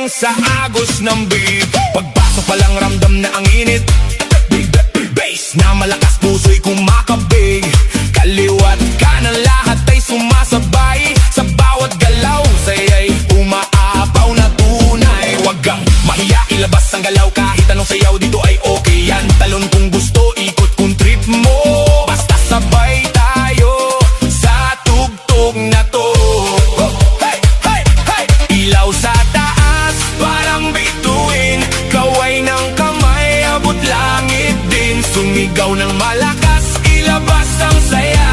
lang sa agos ng beat. Pagpasok pa lang ramdam na ang init. Bass na malakas, puso'y kumakabig. Kaliwat kanan lahat ay sumasabay. Sa bawat galaw, saya'y umaapaw na tunay. Huwag kang mahiya, ilabas ang galaw. Kahit anong sayaw dito ay okay yan. Talon kung gusto, ikot kung trip mo. Basta sabay tayo sa tugtog na to. Hey, hey, hey! Ilaw sa taas, parang bituin. Kaway ng kamay, abot langit din. Sumigaw ng malakas, ilabas ang saya.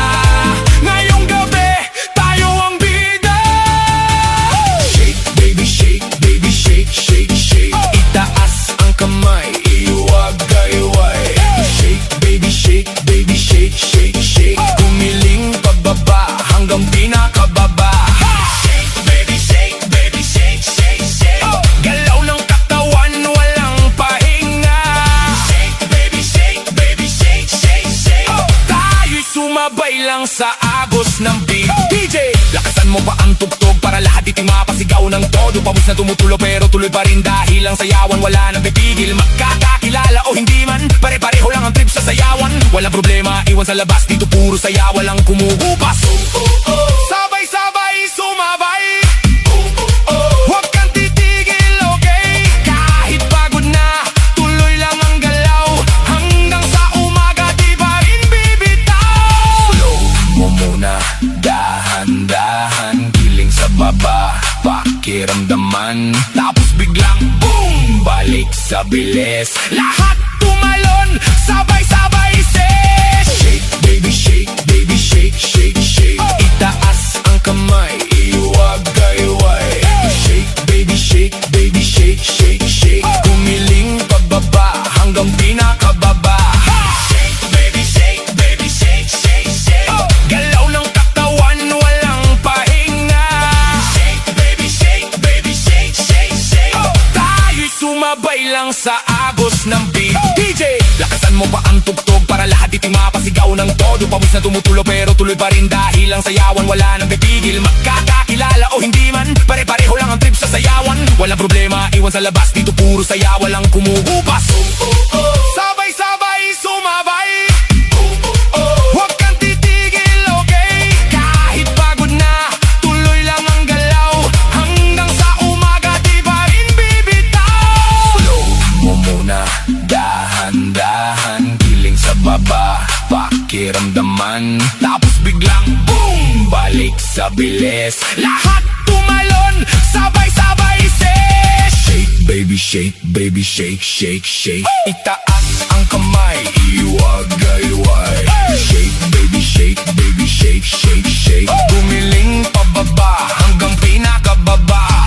Ngayong gabi, tayo ang bida. Shake, baby, shake, baby, shake, shake, shake. Itaas ang kamay, iwagayway. Shake, baby, shake, baby, shake, shake, shake. Kumiling pababa hanggang pinakababa. Shake, baby, shake, baby, shake, shake, shake. Galaw ng katawan, walang pahinga. Shake, baby, shake, baby, shake, shake, shake. Tayo'y sumabay lang sa agos ng beat. DJ, lakasan mo pa ang tugtog para lahat ito'y mapasigaw ng todo. Pawis na tumutulo pero tuloy pa rin dahil ang sayawan wala nang pipigil. Magkakakilala o hindi man, pare-pareho lang ang trip sa sayawan. Walang problema, iwan sa labas, dito puro saya, walang kumuhupas. Sabay-sabay sumabay. Huwag kang titigil, okay? Kahit pagod na, tuloy lang ang galaw. Hanggang sa umaga, di pa rin bibitaw. Slow mo muna, dahan-dahan. Giling sa baba, pakiramdaman. Tapos biglang boom, balik sa bilis. Lahat tumalon, sabay-sabay ses. Shake, baby, shake, baby, shake, shake, shake. Itaas ang kamay, iwagayway. Shake, baby, shake, baby, shake, shake, shake. Kumiling pababa hanggang pinakababa. Shake, baby, shake, baby, shake, shake, shake. Galaw ng katawan, walang pahinga. Shake, baby, shake, baby, shake, shake, shake. Tayo'y sumabay lang sa agos ng beat. DJ, lakasan mo pa ang tugtog para lahat ito'y mapasigaw ng todo. Pawis na tumutulo pero tuloy pa rin dahil ang sayawan wala nang pipigil. Magkakakilala o hindi man, pare-pareho lang ang trip sa sayawan. Walang problema, iwan sa labas, dito puro saya, walang kumuhupas. Sabay-sabay sumabay. Huwag kang titigil, okay? Kahit pagod na, tuloy lang ang galaw. Hanggang sa umaga, di pa rin bibitaw. Slow mo muna, dahan-dahan. Giling sa baba, pakiramdaman. Tapos biglang boom, balik sa bilis. Lahat tumalon, sabay-sabay ses. Shake, baby, shake, baby, shake, shake, shake. Itaas ang kamay, iwagayway. Shake, baby, shake, baby, shake, shake, shake. Gumiling pababa hanggang pinakababa.